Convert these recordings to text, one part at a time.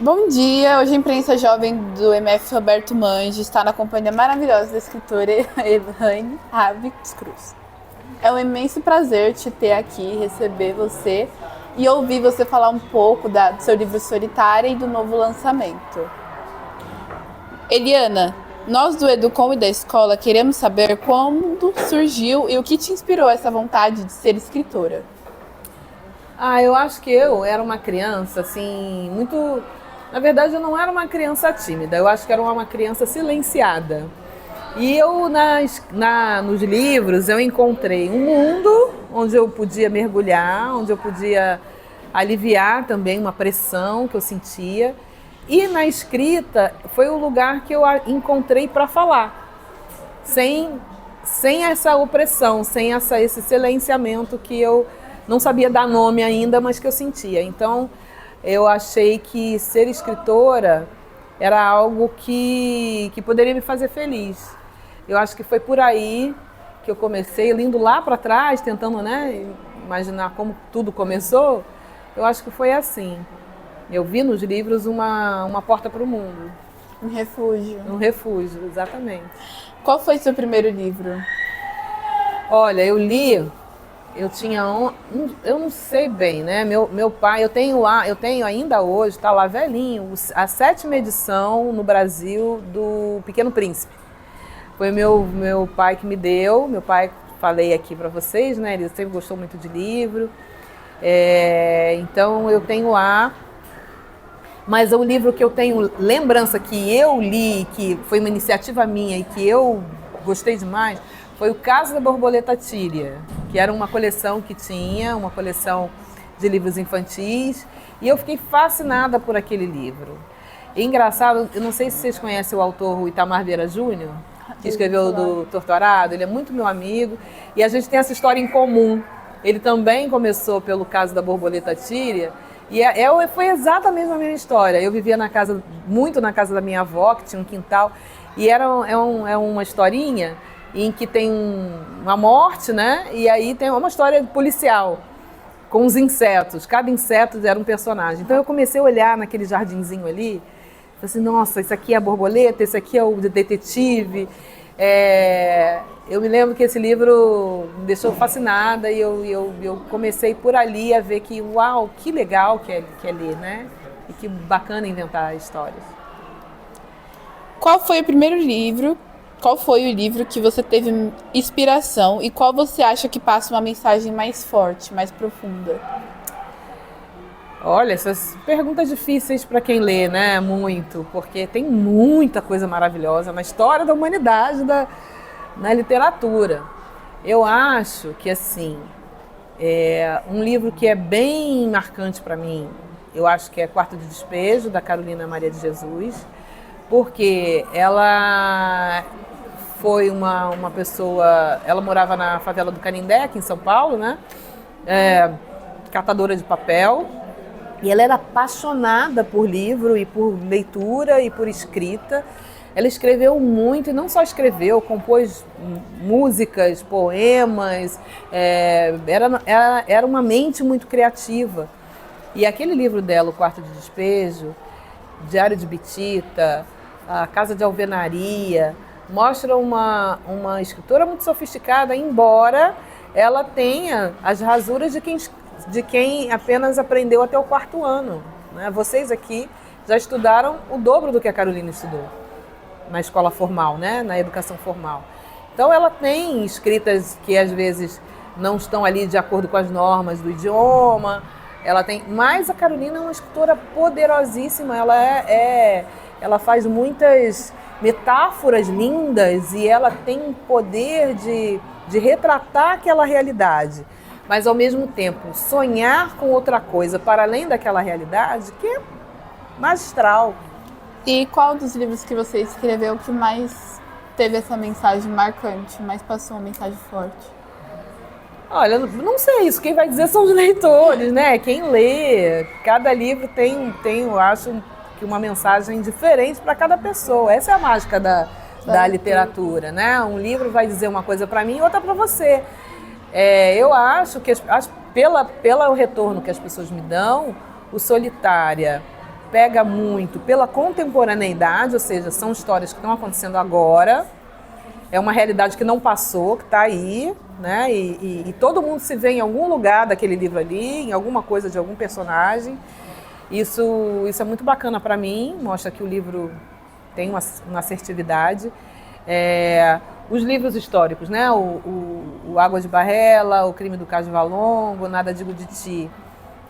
Bom dia, hoje a imprensa jovem do MF Roberto Mangi está na companhia maravilhosa da escritora Elaine Ravix Cruz. É um imenso prazer te ter aqui, receber você e ouvir você falar um pouco do seu livro Solitária e do novo lançamento. Eliana, nós do Educom e da escola queremos saber quando surgiu e o que te inspirou essa vontade de ser escritora. Eu acho que eu era uma criança, assim, muito... Na verdade, eu não era uma criança tímida, eu acho que era uma criança silenciada. E eu, nos livros, eu encontrei um mundo onde eu podia mergulhar, onde eu podia aliviar também uma pressão que eu sentia. E na escrita foi o lugar que eu encontrei para falar, sem essa opressão, sem esse silenciamento que eu não sabia dar nome ainda, mas que eu sentia. Então, eu achei que ser escritora era algo que poderia me fazer feliz. Eu acho que foi por aí que eu comecei, indo lá para trás, tentando, imaginar como tudo começou. Eu acho que foi assim. Eu vi nos livros uma porta para o mundo. Um refúgio. Um refúgio, exatamente. Qual foi seu primeiro livro? Olha, eu tinha eu não sei bem, né? Meu pai, eu tenho ainda hoje, está lá velhinho, a 7ª edição no Brasil do Pequeno Príncipe. Foi meu pai que me deu. Meu pai, falei aqui para vocês, né? Ele sempre gostou muito de livro. Então eu tenho lá. Mas o livro que eu tenho lembrança que eu li, que foi uma iniciativa minha e que eu gostei demais, foi o Casa da Borboleta Tíria, que era uma coleção uma coleção de livros infantis, e eu fiquei fascinada por aquele livro. E engraçado, eu não sei se vocês conhecem o autor o Itamar Vieira Júnior, que escreveu do Torturado. Ele é muito meu amigo, e a gente tem essa história em comum. Ele também começou pelo Casa da Borboleta Tíria, e foi exatamente a mesma história. Eu vivia muito na casa da minha avó, que tinha um quintal, e é uma historinha em que tem uma morte, né? E aí tem uma história policial com os insetos. Cada inseto era um personagem. Então eu comecei a olhar naquele jardinzinho ali, falei assim, nossa, esse aqui é a borboleta, esse aqui é o detetive. Eu me lembro que esse livro me deixou fascinada, e eu comecei por ali a ver que, uau, que legal que é ler, né? E que bacana inventar histórias. Qual foi o livro que você teve inspiração e qual você acha que passa uma mensagem mais forte, mais profunda? Olha, essas perguntas difíceis para quem lê, né? Muito, porque tem muita coisa maravilhosa na história da humanidade, na literatura. Eu acho que, assim, um livro que é bem marcante para mim, eu acho que é Quarto de Despejo, da Carolina Maria de Jesus, porque ela foi uma pessoa, ela morava na favela do Canindé, aqui em São Paulo, né? Catadora de papel, e ela era apaixonada por livro e por leitura e por escrita. Ela escreveu muito, e não só escreveu, compôs músicas, poemas, era uma mente muito criativa. E aquele livro dela, O Quarto de Despejo, Diário de Bitita, A Casa de Alvenaria, mostra uma escritora muito sofisticada, embora ela tenha as rasuras de quem apenas aprendeu até o 4º ano. Né? Vocês aqui já estudaram o dobro do que a Carolina estudou na escola formal, né? Na educação formal. Então ela tem escritas que às vezes não estão ali de acordo com as normas do idioma. Mas a Carolina é uma escritora poderosíssima. Ela faz muitas metáforas lindas e ela tem um poder de retratar aquela realidade, mas ao mesmo tempo sonhar com outra coisa para além daquela realidade, que é magistral. E qual dos livros que você escreveu que mais teve essa mensagem marcante, mais passou uma mensagem forte? Olha, não sei isso, quem vai dizer são os leitores, né? Quem lê, cada livro tem eu acho, que uma mensagem diferente para cada pessoa. Essa é a mágica da literatura, né? Um livro vai dizer uma coisa para mim e outra para você. Eu acho que pelo retorno que as pessoas me dão, o Solitária pega muito pela contemporaneidade, ou seja, são histórias que estão acontecendo agora, é uma realidade que não passou, que está aí, né? E todo mundo se vê em algum lugar daquele livro ali, em alguma coisa de algum personagem. Isso é muito bacana para mim, mostra que o livro tem uma assertividade. Os livros históricos, né? O Água de Barrela, O Crime do Cais Valongo, Nada Digo de Ti,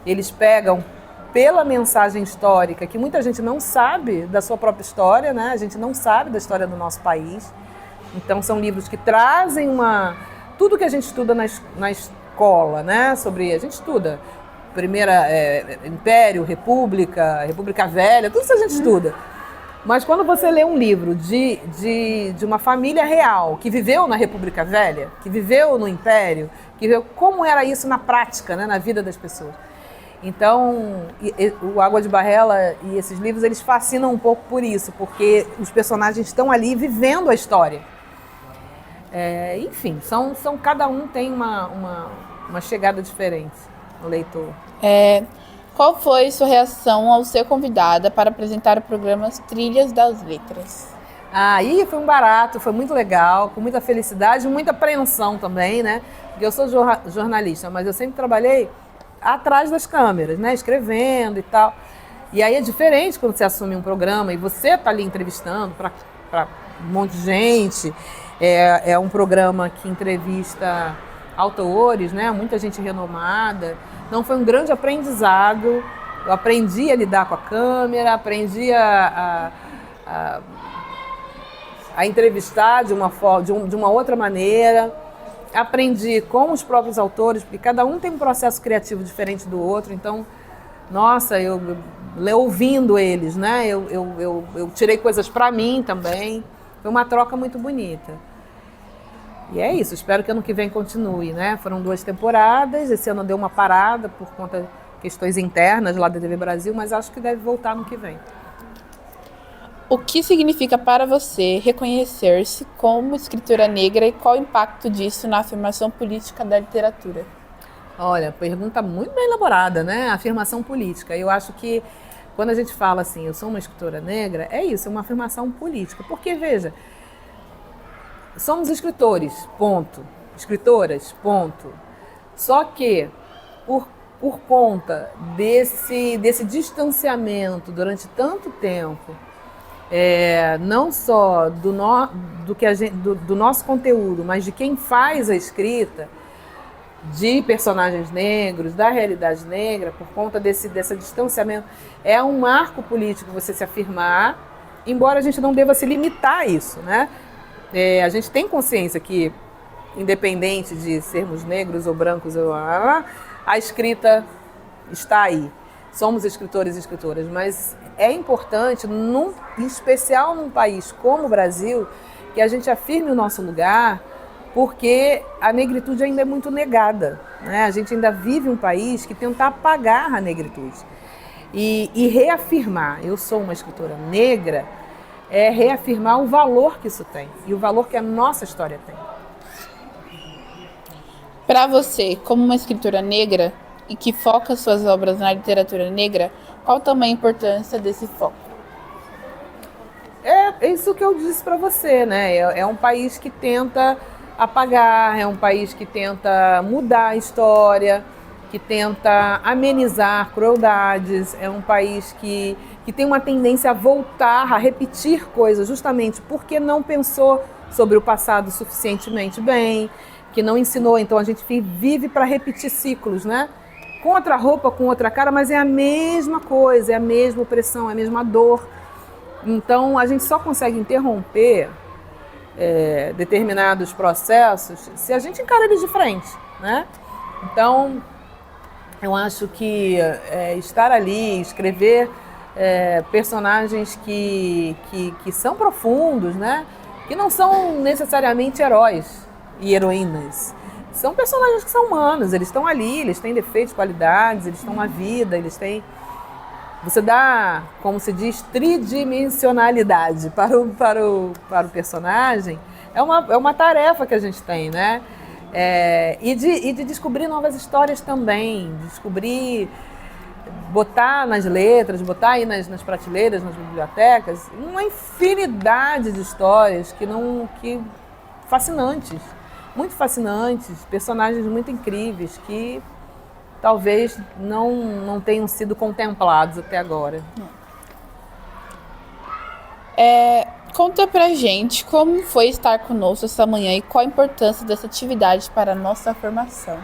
eles pegam pela mensagem histórica, que muita gente não sabe da sua própria história, né? A gente não sabe da história do nosso país. Então são livros que trazem tudo que a gente estuda na escola, né? A gente estuda primeira Império, República Velha, tudo isso a gente estuda. Mas quando você lê um livro de uma família real que viveu na República Velha, que viveu no Império, que viveu como era isso na prática, né? Na vida das pessoas. Então, o Água de Barrela e esses livros, eles fascinam um pouco por isso, porque os personagens estão ali vivendo a história. Enfim, cada um tem uma chegada diferente no leitor. Qual foi sua reação ao ser convidada para apresentar o programa Trilhas das Letras? Aí foi um barato, foi muito legal, com muita felicidade, muita apreensão também, né? Porque eu sou jornalista, mas eu sempre trabalhei atrás das câmeras, né? Escrevendo e tal. E aí é diferente quando você assume um programa e você está ali entrevistando para um monte de gente. É um programa que entrevista autores, né? Muita gente renomada. Então foi um grande aprendizado. Eu aprendi a lidar com a câmera, aprendi a entrevistar de uma outra maneira. Aprendi com os próprios autores, porque cada um tem um processo criativo diferente do outro. Então, nossa, eu ouvindo eles, né? Eu tirei coisas para mim também. Foi uma troca muito bonita. E é isso, espero que ano que vem continue, né? Foram 2 temporadas, esse ano deu uma parada por conta de questões internas lá da TV Brasil, mas acho que deve voltar no que vem. O que significa para você reconhecer-se como escritora negra e qual o impacto disso na afirmação política da literatura? Olha, pergunta muito bem elaborada, né? Afirmação política. Eu acho que quando a gente fala assim, eu sou uma escritora negra, é isso, é uma afirmação política. Porque, veja, somos escritores, ponto. Escritoras, ponto. Só que, por conta desse distanciamento durante tanto tempo, não só do nosso conteúdo, mas de quem faz a escrita, de personagens negros, da realidade negra, por conta desse distanciamento, é um marco político você se afirmar, embora a gente não deva se limitar a isso, né? A gente tem consciência que, independente de sermos negros ou brancos, a escrita está aí. Somos escritores e escritoras, mas é importante, em especial num país como o Brasil, que a gente afirme o nosso lugar, porque a negritude ainda é muito negada, né? A gente ainda vive um país que tenta apagar a negritude. E reafirmar, eu sou uma escritora negra, é reafirmar o valor que isso tem e o valor que a nossa história tem. Para você, como uma escritora negra e que foca suas obras na literatura negra, qual também a importância desse foco? É isso que eu disse para você, né? É um país que tenta apagar, é um país que tenta mudar a história, que tenta amenizar crueldades, é um país que tem uma tendência a voltar, a repetir coisas, justamente porque não pensou sobre o passado suficientemente bem, que não ensinou. Então a gente vive para repetir ciclos, né? Com outra roupa, com outra cara, mas é a mesma coisa, é a mesma opressão, é a mesma dor. Então a gente só consegue interromper determinados processos se a gente encara eles de frente, né? Então eu acho que estar ali, escrever personagens que são profundos, né? Que não são necessariamente heróis e heroínas. São personagens que são humanos, eles estão ali, eles têm defeitos, qualidades, eles estão na vida, eles têm... Você dá, como se diz, tridimensionalidade para o personagem. É uma tarefa que a gente tem, né? E de descobrir novas histórias também, descobrir botar nas letras, botar aí nas prateleiras, nas bibliotecas, uma infinidade de histórias que fascinantes, muito fascinantes, personagens muito incríveis que talvez não tenham sido contemplados até agora. Conta pra gente como foi estar conosco essa manhã e qual a importância dessa atividade para a nossa formação.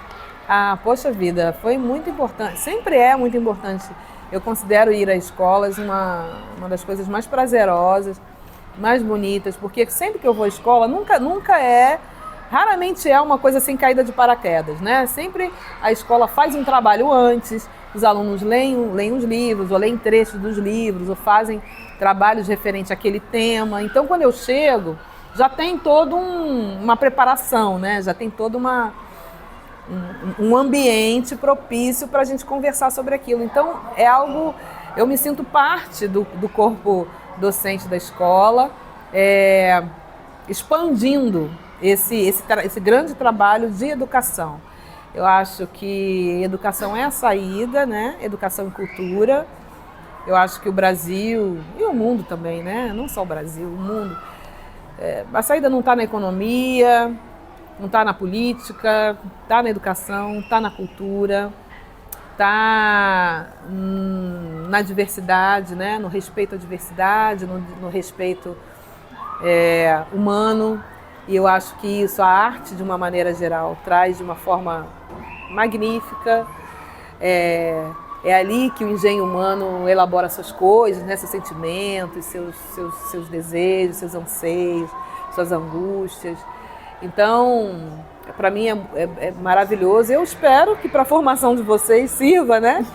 Ah, poxa vida, foi muito importante, sempre é muito importante. Eu considero ir às escolas uma das coisas mais prazerosas, mais bonitas, porque sempre que eu vou à escola, raramente é uma coisa sem caída de paraquedas, né? Sempre a escola faz um trabalho antes, os alunos leem os livros, ou leem trechos dos livros, ou fazem trabalhos referentes àquele tema. Então, quando eu chego, já tem toda uma preparação, né? Já tem todo um ambiente propício para a gente conversar sobre aquilo. Então, é algo... Eu me sinto parte do corpo docente da escola, expandindo esse grande trabalho de educação. Eu acho que educação é a saída, né? Educação e cultura. Eu acho que o Brasil, e o mundo também, né? Não só o Brasil, o mundo. A saída não está na economia, não está na política, está na educação, está na cultura, está na diversidade, né? No respeito à diversidade, no respeito humano. E eu acho que isso, a arte, de uma maneira geral, traz de uma forma magnífica. É ali que o engenho humano elabora suas coisas, né? Seus sentimentos, seus desejos, seus anseios, suas angústias. Então, para mim é maravilhoso. Eu espero que para a formação de vocês sirva, né?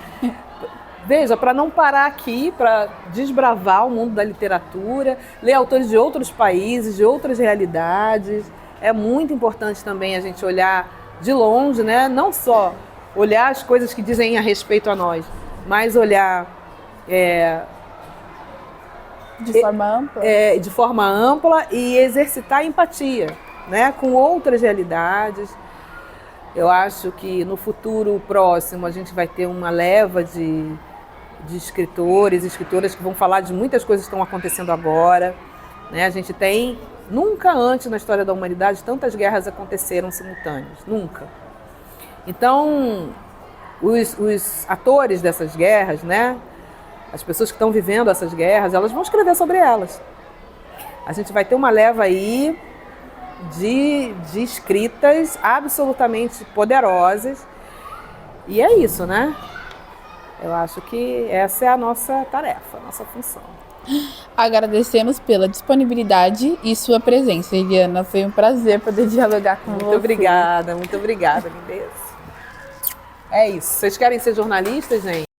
Veja, para não parar aqui, para desbravar o mundo da literatura, ler autores de outros países, de outras realidades. É muito importante também a gente olhar de longe, né? Não só olhar as coisas que dizem a respeito a nós, mas olhar de forma ampla e exercitar a empatia, né? Com outras realidades. Eu acho que no futuro próximo a gente vai ter uma leva de escritores e escritoras que vão falar de muitas coisas que estão acontecendo agora, né? A gente tem, nunca antes na história da humanidade, tantas guerras aconteceram simultâneas, nunca. Então, os atores dessas guerras, né? As pessoas que estão vivendo essas guerras, elas vão escrever sobre elas. A gente vai ter uma leva aí de escritas absolutamente poderosas. E é isso, né? Eu acho que essa é a nossa tarefa, a nossa função. Agradecemos pela disponibilidade e sua presença, Eliana. Foi um prazer poder dialogar com você. Muito obrigada, lindeza. É isso. Vocês querem ser jornalistas, gente?